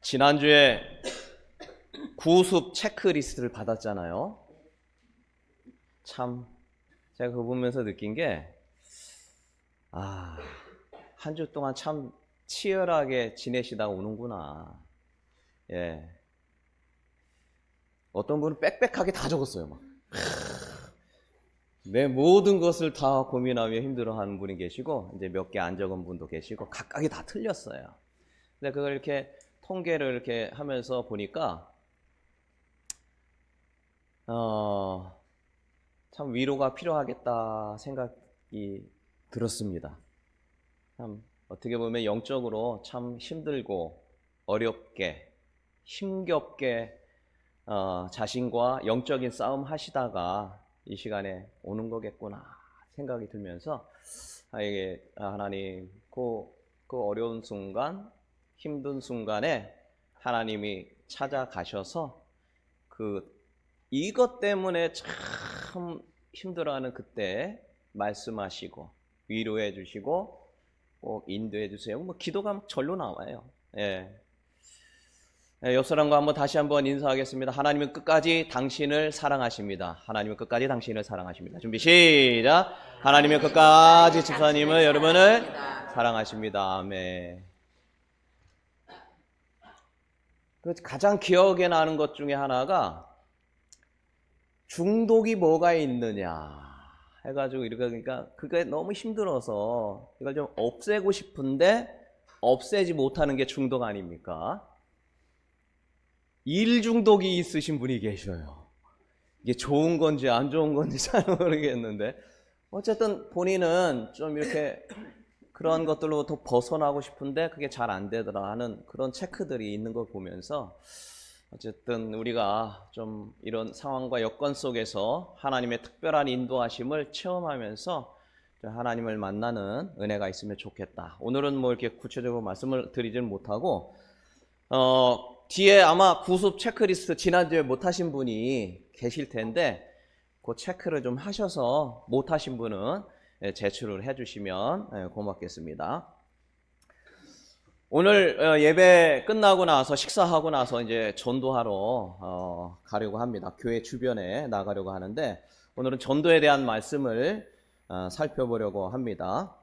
지난주에 구습 체크리스트를 받았잖아요. 참 제가 그거 보면서 느낀 게 한 주 동안 참 치열하게 지내시다가 오는구나. 예. 어떤 분은 빽빽하게 다 적었어요. 막. 내 모든 것을 다 고민하며 힘들어하는 분이 계시고, 이제 몇 개 안 적은 분도 계시고, 각각이 다 틀렸어요. 근데 그걸 이렇게 통계를 이렇게 하면서 보니까 참 위로가 필요하겠다 생각이 들었습니다. 참 어떻게 보면 영적으로 참 힘들고 어렵게 힘겹게 자신과 영적인 싸움 하시다가 이 시간에 오는 거겠구나 생각이 들면서 이게 하나님 그 어려운 순간 힘든 순간에 하나님이 찾아가셔서 이것 때문에 참 힘들어하는 그때 말씀하시고 위로해 주시고 꼭 인도해 주세요. 뭐 기도가 막 절로 나와요. 예. 옆 사람과 한번 다시 한번 인사하겠습니다. 하나님은 끝까지 당신을 사랑하십니다. 하나님은 끝까지 당신을 사랑하십니다. 준비 시작. 하나님은 끝까지 집사님을 여러분을 사랑하십니다. 아멘. 가장 기억에 나는 것 중에 하나가 중독이 뭐가 있느냐 해가지고 이렇게 그러니까 그게 너무 힘들어서 이걸 좀 없애고 싶은데 없애지 못하는 게 중독 아닙니까? 일 중독이 있으신 분이 계셔요. 이게 좋은 건지 안 좋은 건지 잘 모르겠는데 어쨌든 본인은 좀 이렇게 그런 것들로부터 벗어나고 싶은데 그게 잘 안 되더라 하는 그런 체크들이 있는 걸 보면서 어쨌든 우리가 좀 이런 상황과 여건 속에서 하나님의 특별한 인도하심을 체험하면서 하나님을 만나는 은혜가 있으면 좋겠다. 오늘은 뭐 이렇게 구체적으로 말씀을 드리지는 못하고 뒤에 아마 구습 체크리스트 지난주에 못하신 분이 계실 텐데 그 체크를 좀 하셔서 못하신 분은 제출을 해주시면 고맙겠습니다. 오늘 예배 끝나고 나서 식사하고 나서 이제 전도하러 가려고 합니다. 교회 주변에 나가려고 하는데 오늘은 전도에 대한 말씀을 살펴보려고 합니다.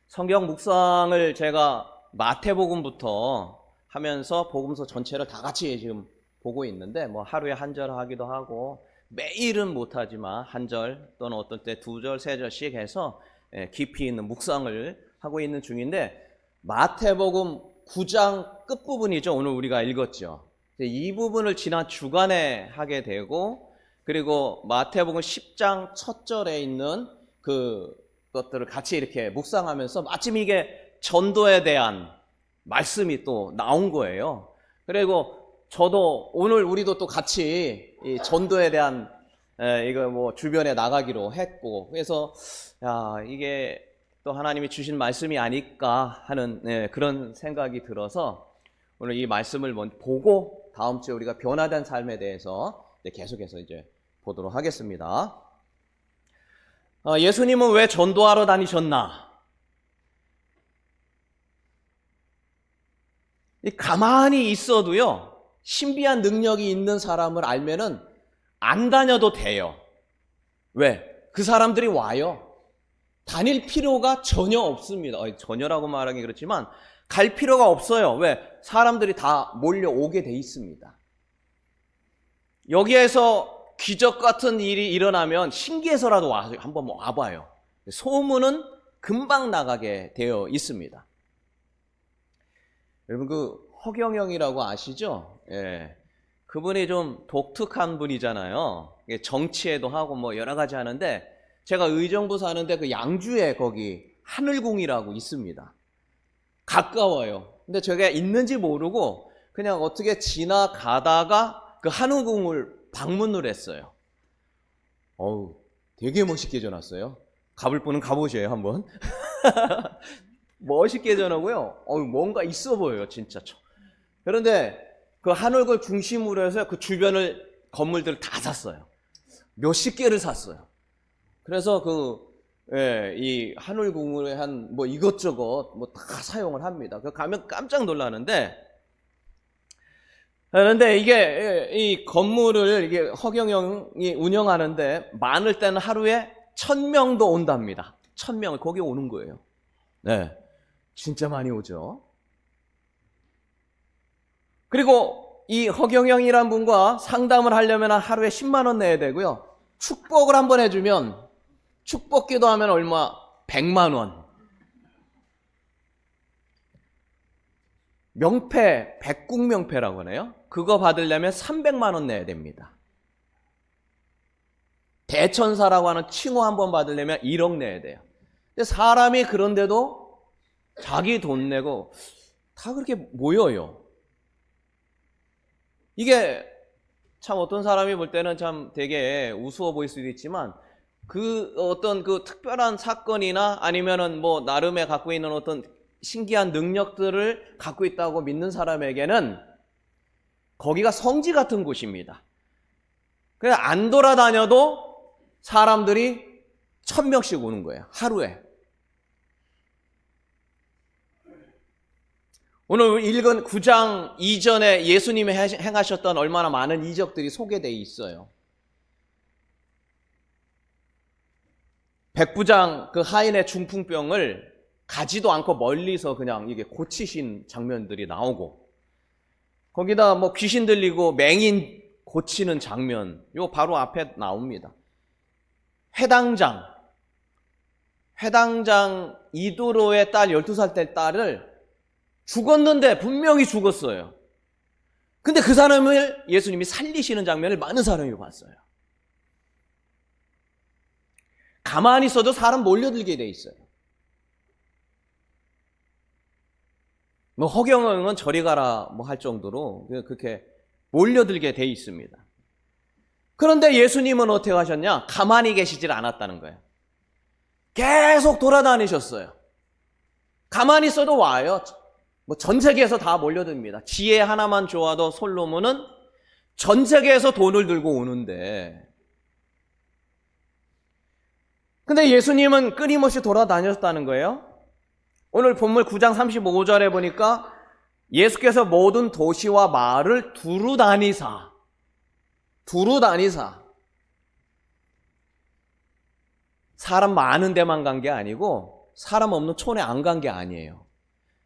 성경 묵상을 제가 마태복음부터 하면서 복음서 전체를 다 같이 지금 보고 있는데 뭐 하루에 한 절 하기도 하고 매일은 못하지만 한 절 또는 어떤 때 두 절, 세 절씩 해서 깊이 있는 묵상을 하고 있는 중인데 마태복음 9장 끝부분이죠. 오늘 우리가 읽었죠. 이 부분을 지난 주간에 하게 되고 그리고 마태복음 10장 첫 절에 있는 그것들을 같이 이렇게 묵상하면서 마침 이게 전도에 대한 말씀이 또 나온 거예요. 그리고 저도 오늘 우리도 또 같이 이 전도에 대한 이거 뭐 주변에 나가기로 했고 그래서 이게 또 하나님이 주신 말씀이 아닐까 하는 그런 생각이 들어서 오늘 이 말씀을 먼저 보고 다음 주에 우리가 변화된 삶에 대해서 계속해서 이제 보도록 하겠습니다. 예수님은 왜 전도하러 다니셨나? 가만히 있어도요, 신비한 능력이 있는 사람을 알면은 안 다녀도 돼요. 왜? 그 사람들이 와요. 다닐 필요가 전혀 없습니다. 전혀라고 말하기 그렇지만 갈 필요가 없어요. 왜? 사람들이 다 몰려오게 돼 있습니다. 여기에서 기적 같은 일이 일어나면 신기해서라도 한번 와봐요. 소문은 금방 나가게 되어 있습니다. 여러분 허경영이라고 아시죠? 예. 그분이 좀 독특한 분이잖아요. 정치에도 하고 뭐 여러 가지 하는데 제가 의정부 사는데 그 양주에 거기 하늘궁이라고 있습니다. 가까워요. 근데 제가 있는지 모르고 그냥 어떻게 지나가다가 그 하늘궁을 방문을 했어요. 되게 멋있게 해놨어요. 가볼 분은 가보셔요 한번. 멋있게 해놨고요. 뭔가 있어 보여요 진짜. 그런데 그 하늘궁을 중심으로 해서 그 주변을 건물들을 다 샀어요. 몇십 개를 샀어요. 그래서 이 하늘궁을 한 뭐 이것저것 뭐 다 사용을 합니다. 가면 깜짝 놀라는데 그런데 이게 이 건물을 이게 허경영이 운영하는데 많을 때는 하루에 1,000명도 온답니다. 1,000명을 거기 오는 거예요. 네, 진짜 많이 오죠. 그리고 이 허경영이란 분과 상담을 하려면 하루에 10만 원 내야 되고요. 축복을 한번 해주면 축복 기도하면 얼마? 100만 원. 명패, 백국명패라고 하네요. 그거 받으려면 300만 원 내야 됩니다. 대천사라고 하는 칭호 한번 받으려면 1억 내야 돼요. 근데 사람이 그런데도 자기 돈 내고 다 그렇게 모여요. 이게 참 어떤 사람이 볼 때는 참 되게 우스워 보일 수도 있지만 그 어떤 그 특별한 사건이나 아니면은 뭐 나름의 갖고 있는 어떤 신기한 능력들을 갖고 있다고 믿는 사람에게는 거기가 성지 같은 곳입니다. 그래서 안 돌아다녀도 사람들이 1,000명씩 오는 거예요. 하루에. 오늘 읽은 9장 이전에 예수님이 행하셨던 얼마나 많은 이적들이 소개되어 있어요. 백부장 그 하인의 중풍병을 가지도 않고 멀리서 그냥 이게 고치신 장면들이 나오고, 거기다 뭐 귀신 들리고 맹인 고치는 장면, 요 바로 앞에 나옵니다. 회당장 이도로의 딸, 12살 때 딸을 죽었는데 분명히 죽었어요. 근데 그 사람을 예수님이 살리시는 장면을 많은 사람이 봤어요. 가만히 있어도 사람 몰려들게 돼 있어요. 뭐 허경영은 저리 가라 뭐 할 정도로 그렇게 몰려들게 돼 있습니다. 그런데 예수님은 어떻게 하셨냐? 가만히 계시질 않았다는 거예요. 계속 돌아다니셨어요. 가만히 있어도 와요. 뭐 전 세계에서 다 몰려듭니다. 지혜 하나만 좋아도 솔로몬은 전 세계에서 돈을 들고 오는데, 근데 예수님은 끊임없이 돌아다녔다는 거예요. 오늘 본문 9장 35절에 보니까 예수께서 모든 도시와 마을을 두루 다니사 사람 많은 데만 간 게 아니고 사람 없는 촌에 안 간 게 아니에요.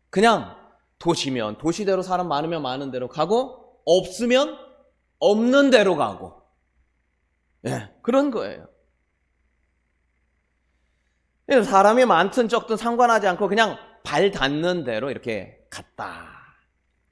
그냥 도시면 도시대로 사람 많으면 많은 데로 가고 없으면 없는 데로 가고, 예, 그런 거예요. 사람이 많든 적든 상관하지 않고 그냥 발 닿는 대로 이렇게 갔다.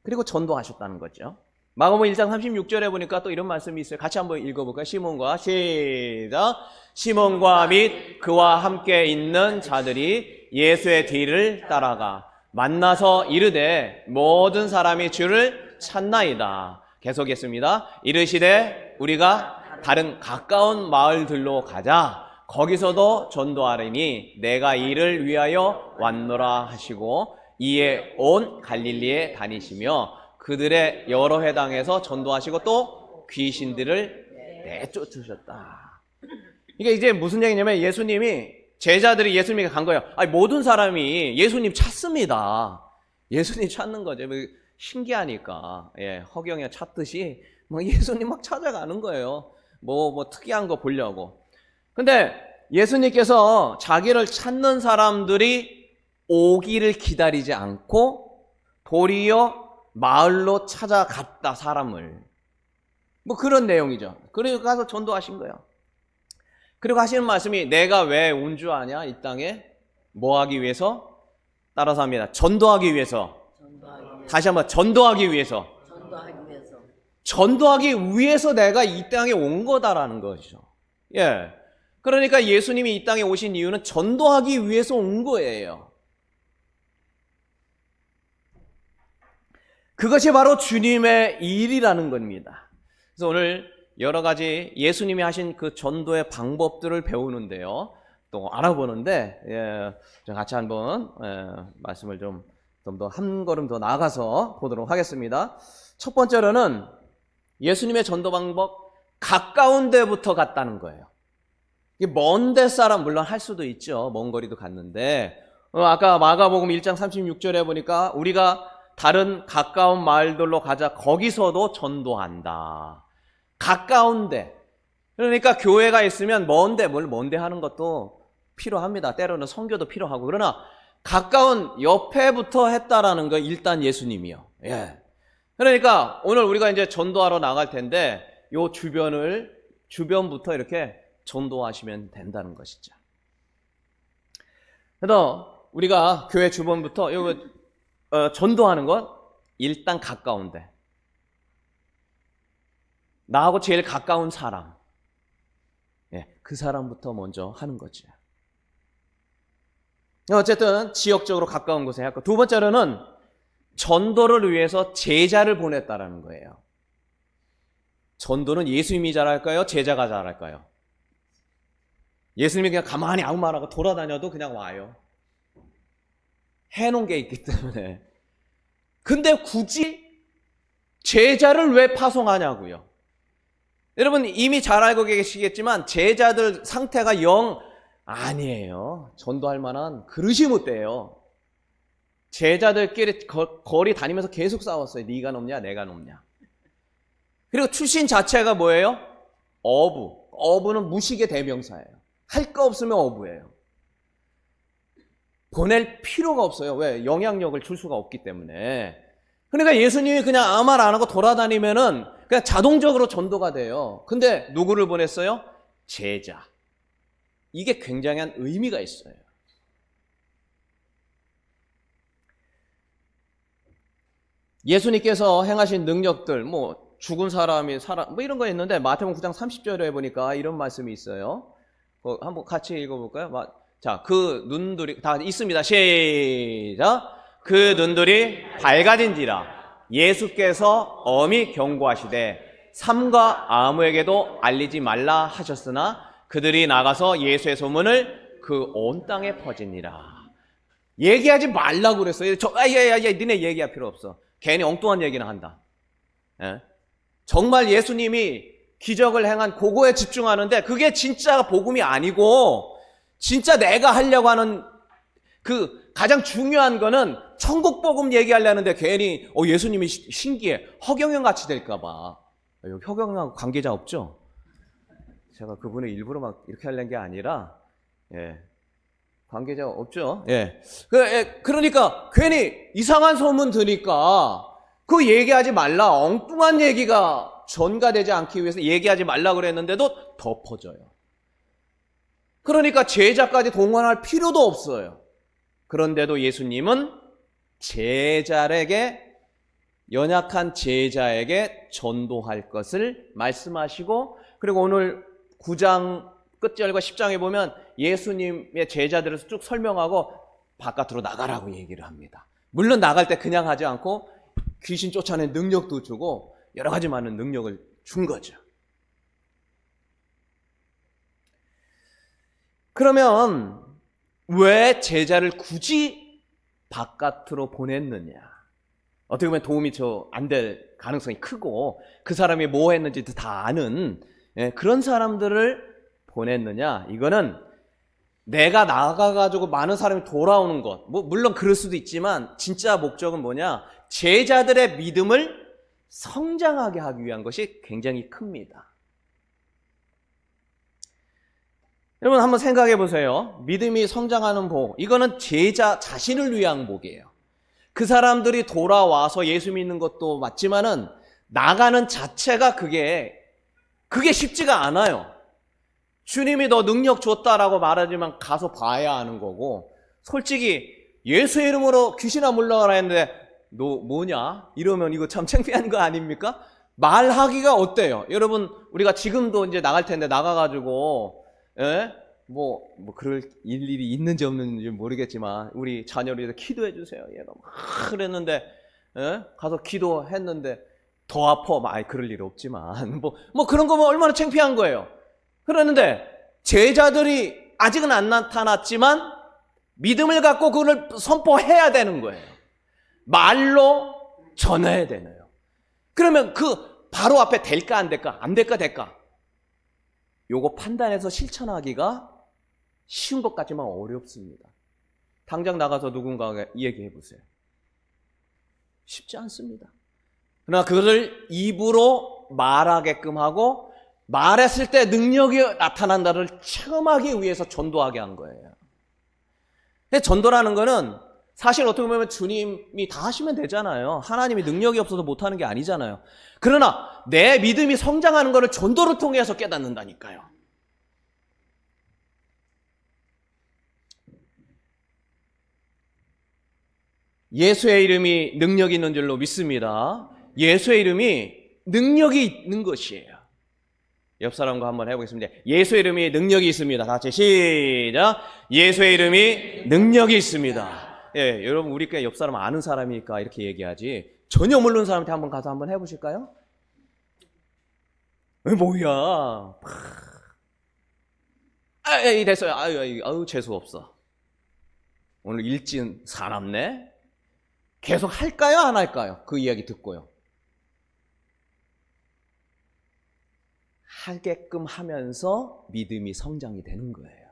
그리고 전도하셨다는 거죠. 마가복음 1장 36절에 보니까 또 이런 말씀이 있어요. 같이 한번 읽어볼까요? 시몬과 시작. 시몬과 및 그와 함께 있는 자들이 예수의 뒤를 따라가 만나서 이르되 모든 사람이 주를 찾나이다. 계속했습니다. 이르시되 우리가 다른 가까운 마을들로 가자. 거기서도 전도하리니 내가 이를 위하여 왔노라 하시고 이에 온 갈릴리에 다니시며 그들의 여러 회당에서 전도하시고 또 귀신들을 내쫓으셨다. 이게 이제 무슨 얘기냐면 제자들이 예수님에게 간 거예요. 아니, 모든 사람이 예수님 찾습니다. 예수님 찾는 거죠. 신기하니까. 예, 허경영 찾듯이 뭐 예수님 막 찾아가는 거예요. 뭐 특이한 거 보려고. 근데 예수님께서 자기를 찾는 사람들이 오기를 기다리지 않고 도리어 마을로 찾아갔다, 사람을. 뭐 그런 내용이죠. 그리고 가서 전도하신 거예요. 그리고 하시는 말씀이 내가 왜 온 줄 아냐? 이 땅에 뭐 하기 위해서? 따라서 합니다. 전도하기 위해서. 다시 한번 전도하기 위해서. 전도하기 위해서 내가 이 땅에 온 거다라는 것이죠. 예. 그러니까 예수님이 이 땅에 오신 이유는 전도하기 위해서 온 거예요. 그것이 바로 주님의 일이라는 겁니다. 그래서 오늘 여러 가지 예수님이 하신 그 전도의 방법들을 배우는데요. 또 알아보는데, 예, 같이 한번 말씀을 좀 더 한 걸음 더 나아가서 보도록 하겠습니다. 첫 번째로는 예수님의 전도 방법, 가까운 데부터 갔다는 거예요. 먼 데 사람 물론 할 수도 있죠. 먼 거리도 갔는데 아까 마가복음 1장 36절에 보니까 우리가 다른 가까운 마을들로 가자. 거기서도 전도한다. 가까운데. 그러니까 교회가 있으면 먼데 하는 것도 필요합니다. 때로는 선교도 필요하고. 그러나 가까운 옆에부터 했다라는 거 일단 예수님이요. 예. 그러니까 오늘 우리가 이제 전도하러 나갈 텐데 요 주변부터 이렇게 전도하시면 된다는 것이죠. 그래서 우리가 교회 주변부터 전도하는 건 일단 가까운데 나하고 제일 가까운 사람, 그 사람부터 먼저 하는 거죠. 어쨌든 지역적으로 가까운 곳에 할거. 두 번째로는 전도를 위해서 제자를 보냈다라는 거예요. 전도는 예수님이 잘할까요? 제자가 잘할까요? 예수님이 그냥 가만히 아무 말 안 하고 돌아다녀도 그냥 와요. 해놓은 게 있기 때문에. 근데 굳이 제자를 왜 파송하냐고요. 여러분 이미 잘 알고 계시겠지만 제자들 상태가 영 아니에요. 전도할 만한 그릇이 못 돼요. 제자들끼리 거리 다니면서 계속 싸웠어요. 네가 높냐 내가 높냐. 그리고 출신 자체가 뭐예요? 어부. 어부는 무식의 대명사예요. 할 거 없으면 어부예요. 보낼 필요가 없어요. 왜? 영향력을 줄 수가 없기 때문에. 그러니까 예수님이 그냥 아무 말 안 하고 돌아다니면은 그냥 자동적으로 전도가 돼요. 근데 누구를 보냈어요? 제자. 이게 굉장한 의미가 있어요. 예수님께서 행하신 능력들, 죽은 사람이 이런 거 있는데 마태복음 9장 30절에 보니까 이런 말씀이 있어요. 한번 같이 읽어볼까요? 자, 그 눈들이 다 있습니다. 시작. 그 눈들이 밝아진지라 예수께서 엄히 경고하시되 삼가 아무에게도 알리지 말라 하셨으나 그들이 나가서 예수의 소문을 그 온 땅에 퍼지니라. 얘기하지 말라고 그랬어요. 니네 얘기할 필요 없어. 괜히 엉뚱한 얘기나 한다. 정말 예수님이 기적을 행한 그거에 집중하는데 그게 진짜 복음이 아니고 진짜 내가 하려고 하는 그 가장 중요한 거는 천국 복음 얘기하려는데 괜히 예수님이 신기해. 허경영 같이 될까 봐. 여기 허경영하고 관계자 없죠? 제가 그분을 일부러 막 이렇게 하려는 게 아니라 관계자 없죠? 그러니까 괜히 이상한 소문 드니까 그 얘기하지 말라. 엉뚱한 얘기가 전가되지 않기 위해서 얘기하지 말라 그랬는데도 더 퍼져요. 그러니까 제자까지 동원할 필요도 없어요. 그런데도 예수님은 제자에게, 연약한 제자에게 전도할 것을 말씀하시고, 그리고 오늘 9장 끝절과 10장에 보면 예수님의 제자들을 쭉 설명하고 바깥으로 나가라고 얘기를 합니다. 물론 나갈 때 그냥 하지 않고 귀신 쫓아낸 능력도 주고 여러 가지 많은 능력을 준 거죠. 그러면 왜 제자를 굳이 바깥으로 보냈느냐? 어떻게 보면 도움이 안 될 가능성이 크고 그 사람이 뭐 했는지도 다 아는 그런 사람들을 보냈느냐? 이거는 내가 나가가지고 많은 사람이 돌아오는 것, 물론 그럴 수도 있지만 진짜 목적은 뭐냐? 제자들의 믿음을 성장하게 하기 위한 것이 굉장히 큽니다. 여러분 한번 생각해 보세요. 믿음이 성장하는 복, 이거는 제자 자신을 위한 복이에요. 그 사람들이 돌아와서 예수 믿는 것도 맞지만은 나가는 자체가 그게 쉽지가 않아요. 주님이 너 능력 줬다라고 말하지만 가서 봐야 하는 거고, 솔직히 예수의 이름으로 귀신아 물러가라 했는데 너 뭐냐? 이러면 이거 참 창피한 거 아닙니까? 말하기가 어때요? 여러분 우리가 지금도 이제 나갈 텐데 나가가지고 그럴 일이 있는지 없는지 모르겠지만 우리 자녀를 위해서 기도해 주세요. 얘가 막 그랬는데 가서 기도했는데 더 아파. 그럴 일 없지만 그런 거면 얼마나 창피한 거예요. 그러는데 제자들이 아직은 안 나타났지만 믿음을 갖고 그걸 선포해야 되는 거예요. 말로 전해야 되네요. 그러면 그 바로 앞에 될까 안 될까? 안 될까 될까? 요거 판단해서 실천하기가 쉬운 것 같지만 어렵습니다. 당장 나가서 누군가에게 얘기해 보세요. 쉽지 않습니다. 그러나 그것을 입으로 말하게끔 하고 말했을 때 능력이 나타난다를 체험하기 위해서 전도하게 한 거예요. 근데 전도라는 거는 사실 어떻게 보면 주님이 다 하시면 되잖아요. 하나님이 능력이 없어서 못하는 게 아니잖아요. 그러나 내 믿음이 성장하는 것을 전도를 통해서 깨닫는다니까요. 예수의 이름이 능력이 있는 줄로 믿습니다. 예수의 이름이 능력이 있는 것이에요. 옆 사람과 한번 해보겠습니다. 예수의 이름이 능력이 있습니다. 다 같이 시작. 예수의 이름이 능력이 있습니다. 예, 여러분 우리 꽤 옆 사람 아는 사람이니까 이렇게 얘기하지. 전혀 모르는 사람한테 한번 가서 한번 해보실까요? 뭐야? 됐어요. 아유 재수 없어. 오늘 일진 사납네. 계속 할까요? 안 할까요? 그 이야기 듣고요. 하게끔 하면서 믿음이 성장이 되는 거예요.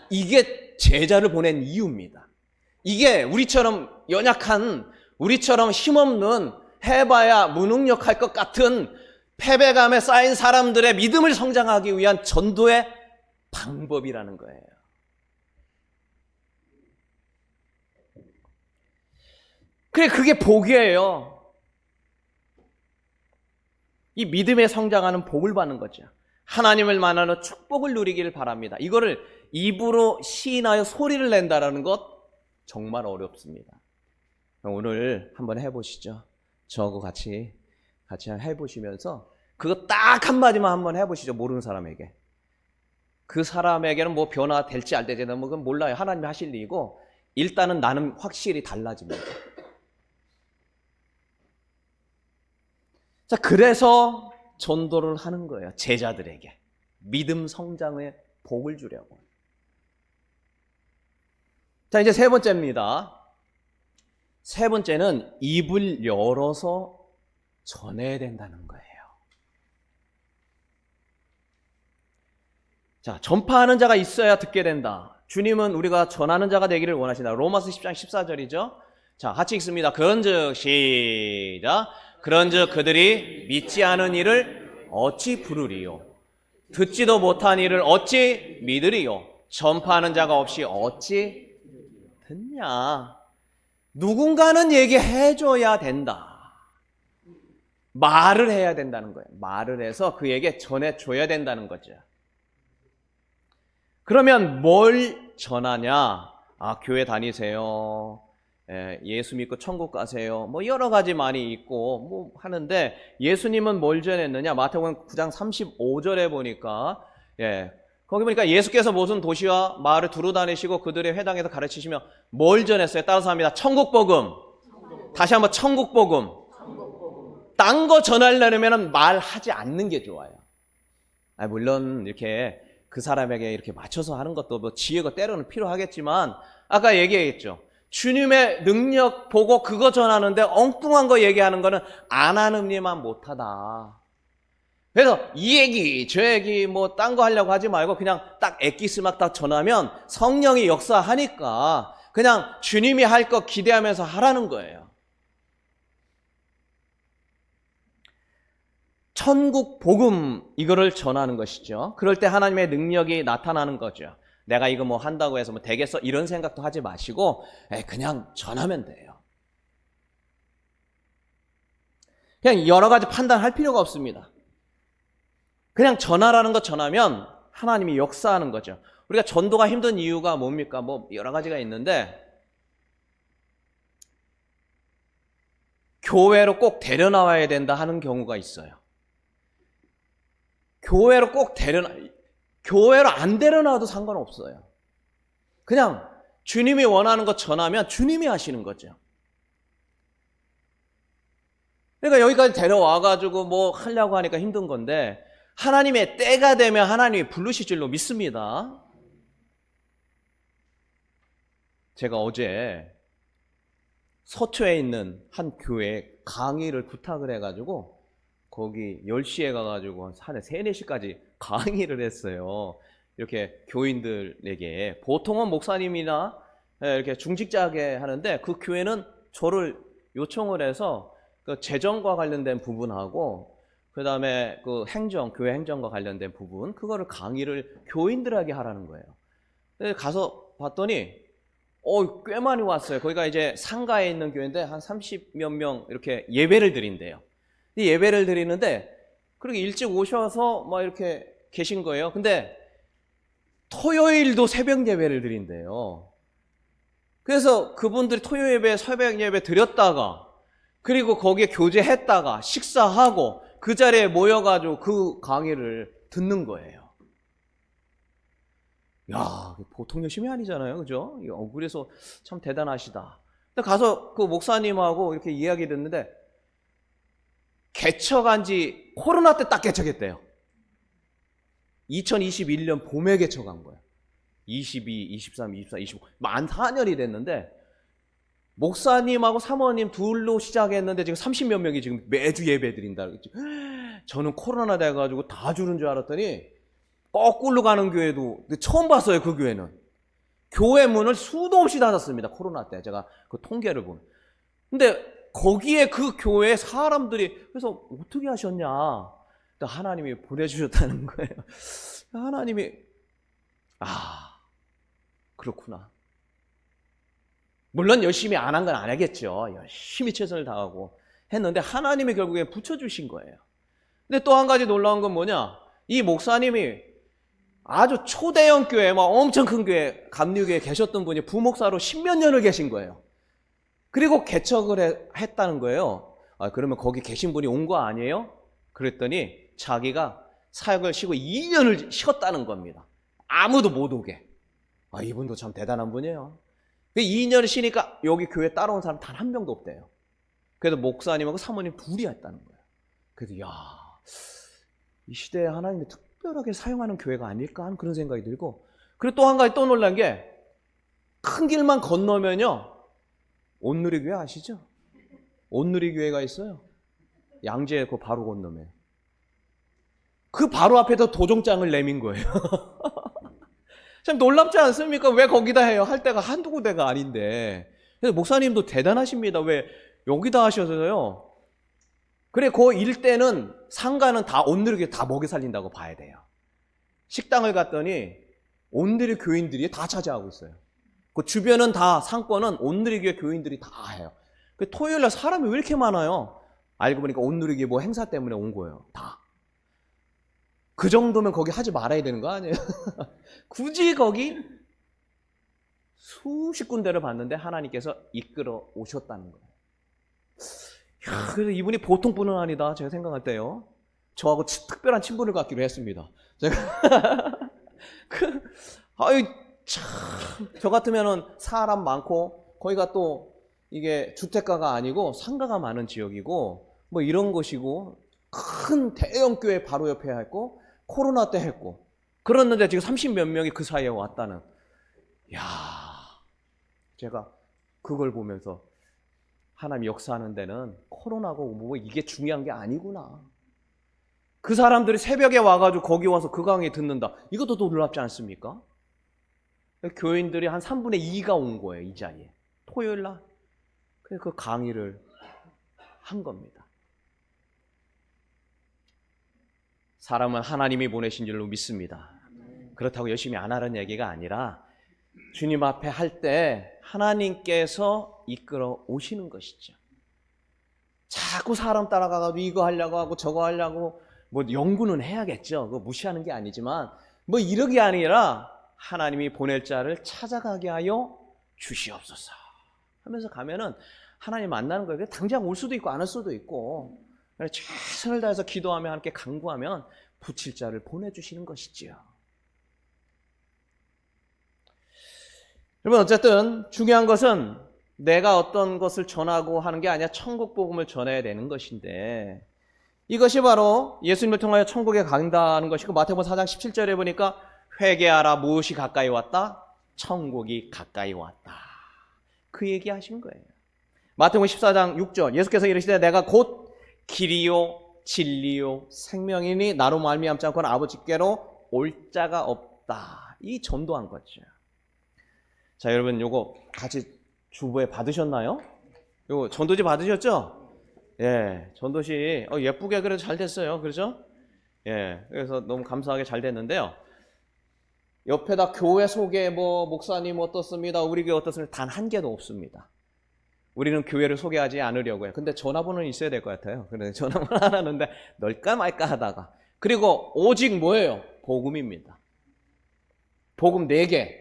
이게 제자를 보낸 이유입니다. 이게 우리처럼 연약한, 우리처럼 힘없는, 해봐야 무능력할 것 같은 패배감에 쌓인 사람들의 믿음을 성장하기 위한 전도의 방법이라는 거예요. 그게 복이에요. 이 믿음에 성장하는 복을 받는 거죠. 하나님을 만나는 축복을 누리기를 바랍니다. 이거를 입으로 시인하여 소리를 낸다라는 것 정말 어렵습니다. 오늘 한번 해보시죠. 저하고 같이 해보시면서 그거 딱 한마디만 한번 해보시죠. 모르는 사람에게. 그 사람에게는 뭐 변화 될지 안 될지 뭐 그건 몰라요. 하나님이 하실 일이고 일단은 나는 확실히 달라집니다. 자, 그래서 전도를 하는 거예요. 제자들에게. 믿음 성장의 복을 주려고. 자, 이제 세 번째입니다. 세 번째는 입을 열어서 전해야 된다는 거예요. 자, 전파하는 자가 있어야 듣게 된다. 주님은 우리가 전하는 자가 되기를 원하신다. 로마서 10장 14절이죠. 자, 같이 읽습니다. 그런즉 시작. 그런즉 그들이 믿지 않은 이를 어찌 부르리요? 듣지도 못한 이를 어찌 믿으리요? 전파하는 자가 없이 어찌 듣냐? 누군가는 얘기해줘야 된다. 말을 해야 된다는 거예요. 말을 해서 그에게 전해줘야 된다는 거죠. 그러면 뭘 전하냐? 교회 다니세요. 예수 믿고 천국 가세요. 뭐 여러 가지 많이 있고 뭐 하는데 예수님은 뭘 전했느냐? 마태복음 9장 35절에 보니까 거기 보니까 예수께서 무슨 도시와 마을을 두루 다니시고 그들의 회당에서 가르치시며 뭘 전했어요? 따라서 합니다. 천국 복음. 다시 한번 천국 복음. 딴 거 전하려면 말하지 않는 게 좋아요. 물론 이렇게 그 사람에게 이렇게 맞춰서 하는 것도 뭐 지혜가 때로는 필요하겠지만 아까 얘기했죠. 주님의 능력 보고 그거 전하는데 엉뚱한 거 얘기하는 거는 안 하는 일만 못하다. 그래서 이 얘기 저 얘기 뭐 딴 거 하려고 하지 말고 그냥 딱 엑기스막 딱 전하면 성령이 역사하니까 그냥 주님이 할 거 기대하면서 하라는 거예요. 천국 복음 이거를 전하는 것이죠. 그럴 때 하나님의 능력이 나타나는 거죠. 내가 이거 뭐 한다고 해서 뭐 되겠어? 이런 생각도 하지 마시고 그냥 전하면 돼요. 그냥 여러 가지 판단할 필요가 없습니다. 그냥 전하라는 것 전하면 하나님이 역사하는 거죠. 우리가 전도가 힘든 이유가 뭡니까? 뭐 여러 가지가 있는데 교회로 꼭 데려나와야 된다 하는 경우가 있어요. 교회로 안 데려나와도 상관없어요. 그냥 주님이 원하는 것 전하면 주님이 하시는 거죠. 그러니까 여기까지 데려와가지고 뭐 하려고 하니까 힘든 건데 하나님의 때가 되면 하나님이 부르실 줄로 믿습니다. 제가 어제 서초에 있는 한 교회에 강의를 부탁을 해가지고 거기 10시에 가가지고 한 3, 4시까지 강의를 했어요. 이렇게 교인들에게 보통은 목사님이나 이렇게 중직자게 하는데 그 교회는 저를 요청을 해서 그 재정과 관련된 부분하고 그다음에 그 행정, 교회 행정과 관련된 부분 그거를 강의를 교인들에게 하라는 거예요. 그래서 가서 봤더니 꽤 많이 왔어요. 거기가 이제 상가에 있는 교회인데 한 30몇 명 이렇게 예배를 드린대요. 이 예배를 드리는데 그렇게 일찍 오셔서 막 이렇게 계신 거예요. 근데 토요일도 새벽 예배를 드린대요. 그래서 그분들이 토요일 예배, 새벽 예배 드렸다가 그리고 거기에 교제했다가 식사하고 그 자리에 모여가지고 그 강의를 듣는 거예요. 야, 보통 열심이 아니잖아요. 그죠? 그래서 참 대단하시다. 근데 가서 그 목사님하고 이렇게 이야기 듣는데 개척한 지 코로나 때 딱 개척했대요. 2021년 봄에 개척한 거예요. 22, 23, 24, 25 만 4년이 됐는데 목사님하고 사모님 둘로 시작했는데 지금 30몇 명이 지금 매주 예배 드린다. 저는 코로나 돼가지고 다 주는 줄 알았더니 거꾸로 가는 교회도 처음 봤어요. 그 교회는 교회 문을 수도 없이 닫았습니다. 코로나 때 제가 그 통계를 보면. 근데 거기에 그 교회 사람들이 그래서 어떻게 하셨냐? 하나님이 보내주셨다는 거예요. 하나님이 그렇구나. 물론 열심히 안 한 건 안 하겠죠. 열심히 최선을 다하고 했는데 하나님이 결국에 붙여주신 거예요. 근데 또 한 가지 놀라운 건 뭐냐? 이 목사님이 아주 초대형 교회, 막 엄청 큰 교회, 감리교회에 계셨던 분이 부목사로 10몇 년을 계신 거예요. 그리고 개척을 했다는 거예요. 그러면 거기 계신 분이 온 거 아니에요? 그랬더니 자기가 사역을 쉬고 2년을 쉬었다는 겁니다. 아무도 못 오게. 이분도 참 대단한 분이에요. 2년을 쉬니까 여기 교회 따라온 사람 단 한 명도 없대요. 그래서 목사님하고 사모님 둘이 했다는 거예요. 그래서 이 시대에 하나님이 특별하게 사용하는 교회가 아닐까 하는 그런 생각이 들고, 그리고 또 한 가지 또 놀란 게 큰 길만 건너면요 온누리교회 아시죠? 온누리교회가 있어요. 양재 그 바로 건너면 그 바로 앞에서 도종장을 내민 거예요. 참 놀랍지 않습니까? 왜 거기다 해요? 할 때가 한두 군데가 아닌데. 그래서 목사님도 대단하십니다. 왜 여기다 하셔서요. 그래, 그 일대는 상가는 다 온누리교회 다 먹여 살린다고 봐야 돼요. 식당을 갔더니 온누리 교인들이 다 차지하고 있어요. 그 주변은 다 상권은 온누리교회 교인들이 다 해요. 그 토요일날 사람이 왜 이렇게 많아요? 알고 보니까 온누리교회 뭐 행사 때문에 온 거예요. 다. 그 정도면 거기 하지 말아야 되는 거 아니에요? 굳이 거기 수십 군데를 봤는데 하나님께서 이끌어 오셨다는 거예요. 그래서 이분이 보통 분은 아니다. 제가 생각할 때요. 저하고 특별한 친분을 갖기로 했습니다. 제가 참, 저 같으면은 사람 많고 거기가 또 이게 주택가가 아니고 상가가 많은 지역이고 뭐 이런 곳이고 큰 대형 교회 바로 옆에 했고 코로나 때 했고 그랬는데 지금 30몇 명이 그 사이에 왔다는. 제가 그걸 보면서 하나님 역사하는 데는 코로나고 뭐 이게 중요한 게 아니구나. 그 사람들이 새벽에 와가지고 거기 와서 그 강의 듣는다. 이것도 더 놀랍지 않습니까? 교인들이 한 3분의 2가 온 거예요. 이 자리에. 토요일 날. 그래서 그 강의를 한 겁니다. 사람은 하나님이 보내신 줄로 믿습니다. 그렇다고 열심히 안 하는 얘기가 아니라 주님 앞에 할 때 하나님께서 이끌어 오시는 것이죠. 자꾸 사람 따라가가지고 이거 하려고 하고 저거 하려고 뭐 연구는 해야겠죠. 그거 무시하는 게 아니지만 뭐 이런 게 아니라 하나님이 보낼 자를 찾아가게 하여 주시옵소서 하면서 가면은 하나님 만나는 거예요. 당장 올 수도 있고 안 올 수도 있고 최선을 다해서 기도하며 함께 간구하면 붙일 자를 보내주시는 것이지요. 여러분 어쨌든 중요한 것은 내가 어떤 것을 전하고 하는 게 아니라 천국 복음을 전해야 되는 것인데 이것이 바로 예수님을 통하여 천국에 간다는 것이고 마태복음 4장 17절에 보니까 회개하라 무엇이 가까이 왔다? 천국이 가까이 왔다. 그 얘기하신 거예요. 마태복음 14장 6절 예수께서 이르시되 내가 곧 길이요 진리요 생명이니 나로 말미암지 않고는 아버지께로 올 자가 없다. 이 전도한 거죠. 자 여러분 요거 같이 주보에 받으셨나요? 요 전도지 받으셨죠? 예, 전도지 예쁘게 그래도 잘 됐어요. 그렇죠? 예, 그래서 너무 감사하게 잘 됐는데요. 옆에다 교회 소개, 목사님 어떻습니다, 우리 교회 어떻습니다, 단 한 개도 없습니다. 우리는 교회를 소개하지 않으려고요. 근데 전화번호는 있어야 될 것 같아요. 그래서 전화번호 하나 넣는데 넣을까 말까 하다가. 그리고 오직 뭐예요? 복음입니다. 복음 4개.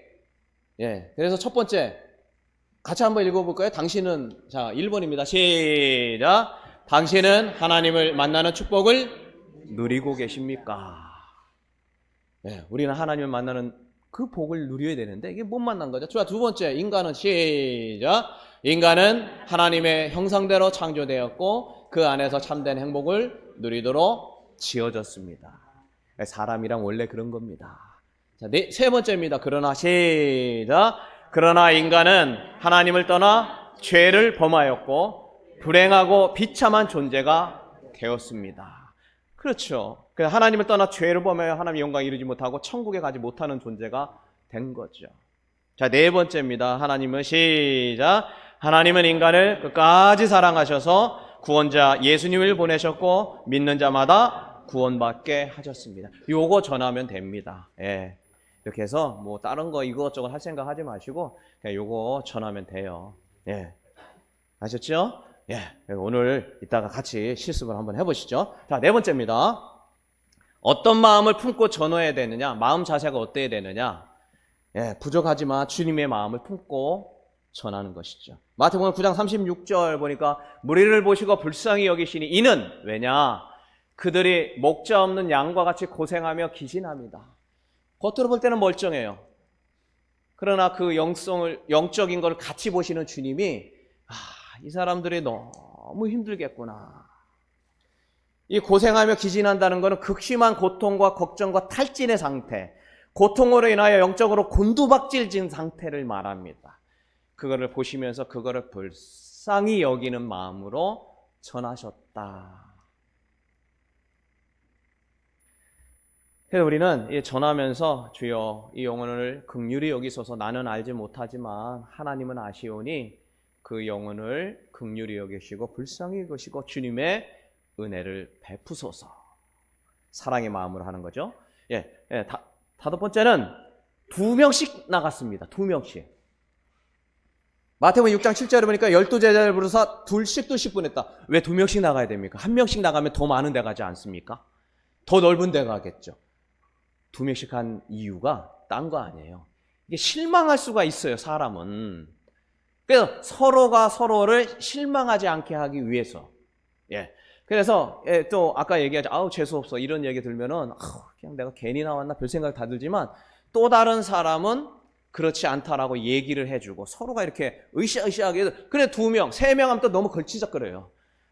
예, 그래서 첫 번째 같이 한번 읽어볼까요? 당신은, 자, 1번입니다. 시작. 당신은 하나님을 만나는 축복을 누리고 계십니까? 예, 우리는 하나님을 만나는 그 복을 누려야 되는데 이게 못 만난 거죠. 자, 두 번째, 인간은 시작. 인간은 하나님의 형상대로 창조되었고 그 안에서 참된 행복을 누리도록 지어졌습니다. 사람이랑 원래 그런 겁니다. 자, 세 번째입니다. 그러나 시작. 그러나 인간은 하나님을 떠나 죄를 범하였고 불행하고 비참한 존재가 되었습니다. 그렇죠. 하나님을 떠나 죄를 범하여 하나님의 영광에 이르지 못하고 천국에 가지 못하는 존재가 된 거죠. 자, 네 번째입니다. 하나님은 시작. 하나님은 인간을 끝까지 사랑하셔서 구원자 예수님을 보내셨고 믿는 자마다 구원받게 하셨습니다. 요거 전하면 됩니다. 예. 이렇게 해서 다른 거 이것저것 할 생각 하지 마시고 그냥 요거 전하면 돼요. 예. 아셨죠? 예. 오늘 이따가 같이 실습을 한번 해보시죠. 자, 네 번째입니다. 어떤 마음을 품고 전해야 되느냐? 마음 자세가 어때야 되느냐? 예, 부족하지만 주님의 마음을 품고 전하는 것이죠. 마태복음 9장 36절 보니까 무리를 보시고 불쌍히 여기시니 이는 왜냐? 그들이 목자 없는 양과 같이 고생하며 기진합니다. 겉으로 볼 때는 멀쩡해요. 그러나 그 영적인 걸 같이 보시는 주님이 이 사람들이 너무 힘들겠구나. 이 고생하며 기진한다는 것은 극심한 고통과 걱정과 탈진의 상태, 고통으로 인하여 영적으로 곤두박질진 상태를 말합니다. 그거를 보시면서 그거를 불쌍히 여기는 마음으로 전하셨다. 그래서 우리는 전하면서 주여 이 영혼을 긍휼히 여기소서. 나는 알지 못하지만 하나님은 아시오니 그 영혼을 긍휼히 여기시고 불쌍히 여기시고 주님의 은혜를 베푸소서. 사랑의 마음으로 하는 거죠. 다섯 번째는 2명씩 나갔습니다. 2명씩. 마태복음 6장 7절에 보니까 12제자를 부르사 둘씩 보냈다. 왜 2명씩 나가야 됩니까? 1명씩 나가면 더 많은 데 가지 않습니까? 더 넓은 데 가겠죠. 2명씩 한 이유가 딴 거 아니에요. 이게 실망할 수가 있어요, 사람은. 그래서 서로가 서로를 실망하지 않게 하기 위해서. 예. 그래서 또 아까 얘기하자, 재수없어 이런 얘기 들면은 그냥 내가 괜히 나왔나 별 생각 다 들지만 또 다른 사람은 그렇지 않다라고 얘기를 해주고 서로가 이렇게 으쌰으쌰하게 해서 그래 2명, 3명 하면 또 너무 걸치적거려요.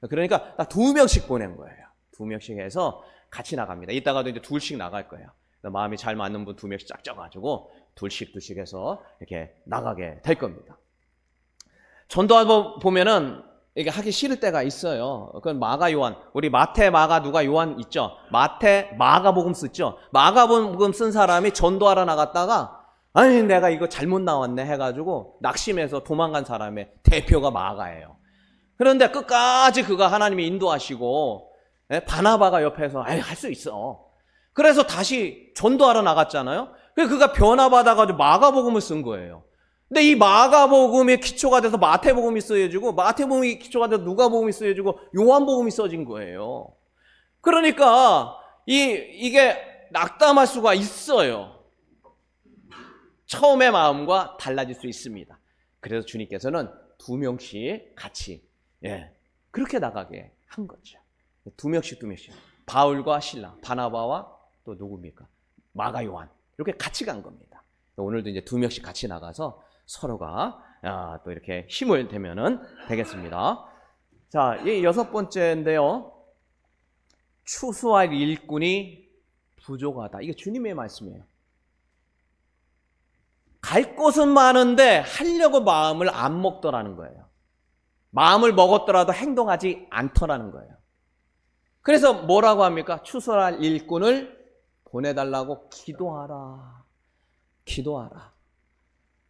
그러니까 딱 2명씩 보낸 거예요. 2명씩 해서 같이 나갑니다. 이따가도 이제 둘씩 나갈 거예요. 마음이 잘 맞는 분 2명씩 쫙 쪄가지고 둘씩 해서 이렇게 나가게 될 겁니다. 전도하고 보면은 이게 하기 싫을 때가 있어요. 그건 마가 요한, 우리 마태, 마가, 누가, 요한 있죠. 마태, 마가복음 쓰죠. 마가복음 쓴 사람이 전도하러 나갔다가 아니 내가 이거 잘못 나왔네 해가지고 낙심해서 도망간 사람의 대표가 마가예요. 그런데 끝까지 그가 하나님이 인도하시고 바나바가 옆에서 할 수 있어. 그래서 다시 전도하러 나갔잖아요. 그래서 그가 변화받아가지고 마가복음을 쓴 거예요. 근데 이 마가복음이 기초가 돼서 마태복음이 쓰여지고 마태복음이 기초가 돼서 누가복음이 쓰여지고 요한복음이 써진 거예요. 그러니까 이게 낙담할 수가 있어요. 처음의 마음과 달라질 수 있습니다. 그래서 주님께서는 2명씩 같이 그렇게 나가게 한 거죠. 2명씩 바울과 실라, 바나바와 또 누굽니까? 마가, 요한 이렇게 같이 간 겁니다. 오늘도 이제 2명씩 같이 나가서 서로가 또 이렇게 힘을 대면은 되겠습니다. 자, 이 6번째인데요. 추수할 일꾼이 부족하다. 이게 주님의 말씀이에요. 갈 곳은 많은데 하려고 마음을 안 먹더라는 거예요. 마음을 먹었더라도 행동하지 않더라는 거예요. 그래서 뭐라고 합니까? 추수할 일꾼을 보내달라고 기도하라. 기도하라.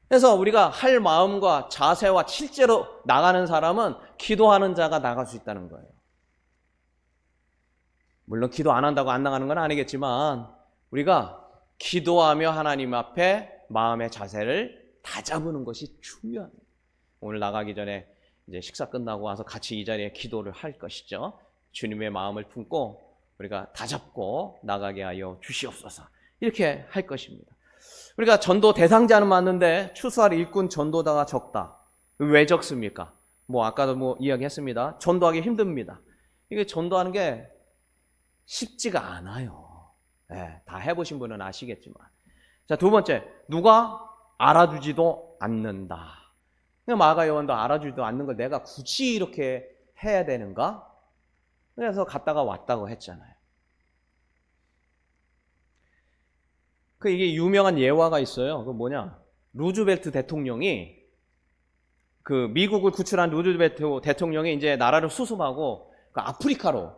그래서 우리가 할 마음과 자세와 실제로 나가는 사람은 기도하는 자가 나갈 수 있다는 거예요. 물론 기도 안 한다고 안 나가는 건 아니겠지만 우리가 기도하며 하나님 앞에 마음의 자세를 다잡는 것이 중요합니다. 오늘 나가기 전에 이제 식사 끝나고 와서 같이 이 자리에 기도를 할 것이죠. 주님의 마음을 품고 우리가 다잡고 나가게 하여 주시옵소서. 이렇게 할 것입니다. 우리가 전도 대상자는 맞는데 추수할 일꾼 전도자가 적다. 왜 적습니까? 아까도 이야기했습니다. 전도하기 힘듭니다. 이게 전도하는 게 쉽지가 않아요. 네, 다 해보신 분은 아시겠지만. 자, 두 번째, 누가 알아주지도 않는다. 마가 요한도 알아주지도 않는 걸 내가 굳이 이렇게 해야 되는가? 그래서 갔다가 왔다고 했잖아요. 이게 유명한 예화가 있어요. 루즈벨트 대통령이 미국을 구출한 루즈벨트 대통령이 이제 나라를 수습하고 아프리카로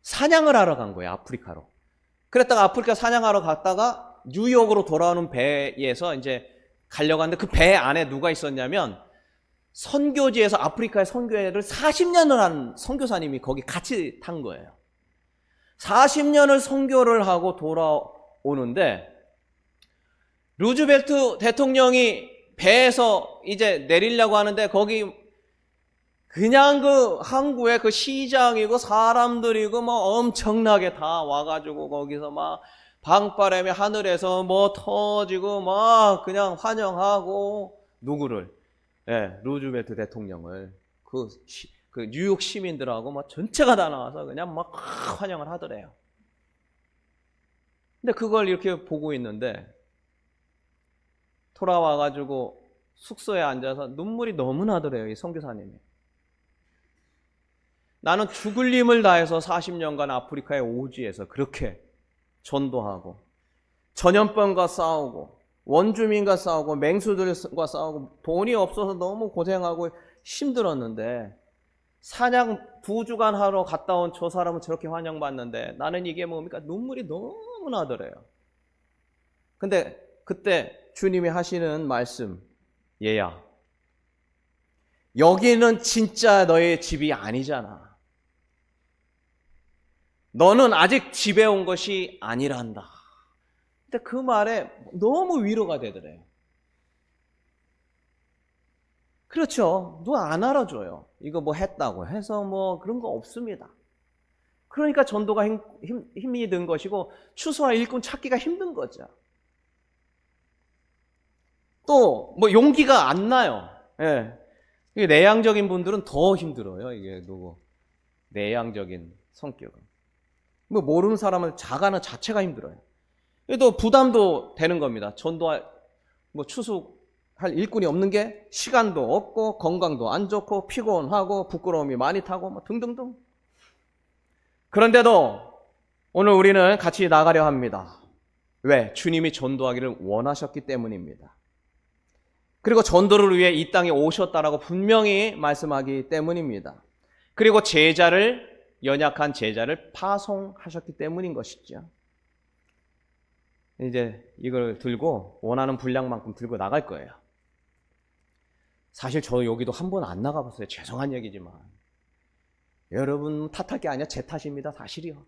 사냥을 하러 간 거예요. 아프리카로. 그랬다가 아프리카 사냥하러 갔다가 뉴욕으로 돌아오는 배에서 이제 가려고 하는데 그 배 안에 누가 있었냐면 선교지에서 아프리카의 선교회를 40년을 한 선교사님이 거기 같이 탄 거예요. 40년을 선교를 하고 돌아오는데 루즈벨트 대통령이 배에서 이제 내리려고 하는데 거기 그냥 항구에 시장이고 사람들이고 엄청나게 다 와가지고 거기서 방바람에 하늘에서 터지고 그냥 환영하고 누구를? 루즈벨트 대통령을 뉴욕 시민들하고 전체가 다 나와서 그냥 환영을 하더래요. 근데 그걸 이렇게 보고 있는데 돌아와가지고 숙소에 앉아서 눈물이 너무 나더래요. 이 선교사님이. 나는 죽을 힘을 다해서 40년간 아프리카의 오지에서 그렇게 전도하고 전염병과 싸우고 원주민과 싸우고 맹수들과 싸우고 돈이 없어서 너무 고생하고 힘들었는데 사냥 2주간 하러 갔다 온 저 사람은 저렇게 환영받는데 나는 이게 뭡니까? 눈물이 너무 나더래요. 근데 그때 주님이 하시는 말씀, 얘야, 여기는 진짜 너의 집이 아니잖아. 너는 아직 집에 온 것이 아니란다. 근데 그 말에 너무 위로가 되더래요. 그렇죠. 누가 안 알아줘요. 이거 했다고 해서 그런 거 없습니다. 그러니까 전도가 힘이 든 것이고 추수할 일꾼 찾기가 힘든 거죠. 또 용기가 안 나요. 이게 내향적인 분들은 더 힘들어요. 이게 내향적인 성격은 모르는 사람을 자가는 자체가 힘들어요. 또 부담도 되는 겁니다. 전도할 추수할 일꾼이 없는 게 시간도 없고 건강도 안 좋고 피곤하고 부끄러움이 많이 타고 등등등. 그런데도 오늘 우리는 같이 나가려 합니다. 왜? 주님이 전도하기를 원하셨기 때문입니다. 그리고 전도를 위해 이 땅에 오셨다라고 분명히 말씀하기 때문입니다. 그리고 연약한 제자를 파송하셨기 때문인 것이죠. 이제 이걸 들고 원하는 분량만큼 들고 나갈 거예요. 사실 저 여기도 한 번 안 나가봤어요. 죄송한 얘기지만 여러분 탓할 게 아니라 제 탓입니다. 사실이요.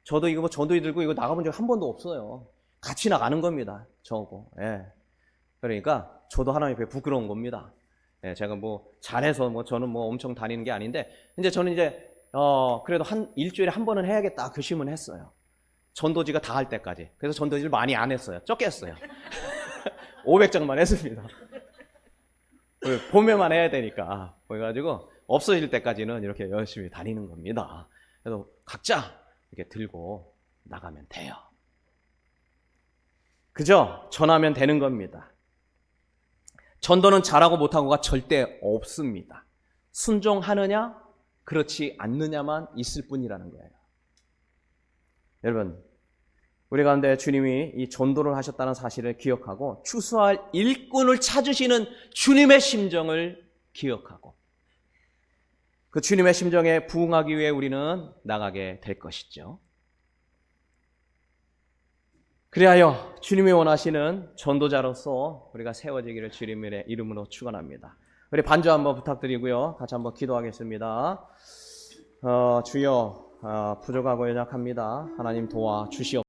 저도 이거 전도에 들고 이거 나가본 적 한 번도 없어요. 같이 나가는 겁니다. 저거. 그러니까 저도 하나님 앞에 부끄러운 겁니다. 제가 잘해서 저는 엄청 다니는 게 아닌데 이제 저는 그래도 일주일에 한 번은 해야겠다 결심은 했어요. 전도지가 다 할 때까지. 그래서 전도지를 많이 안 했어요. 적게 했어요. 500장만 했습니다. 봄에만 해야 되니까. 그래가지고 없어질 때까지는 이렇게 열심히 다니는 겁니다. 그래서 각자 이렇게 들고 나가면 돼요. 그죠? 전하면 되는 겁니다. 전도는 잘하고 못하고가 절대 없습니다. 순종하느냐, 그렇지 않느냐만 있을 뿐이라는 거예요. 여러분, 우리 가운데 주님이 이 전도를 하셨다는 사실을 기억하고 추수할 일꾼을 찾으시는 주님의 심정을 기억하고 그 주님의 심정에 부응하기 위해 우리는 나가게 될 것이죠. 그리하여 주님이 원하시는 전도자로서 우리가 세워지기를 주님의 이름으로 축원합니다. 우리 반주 한번 부탁드리고요. 같이 한번 기도하겠습니다. 주여 부족하고 연약합니다. 하나님 도와 주시옵소서.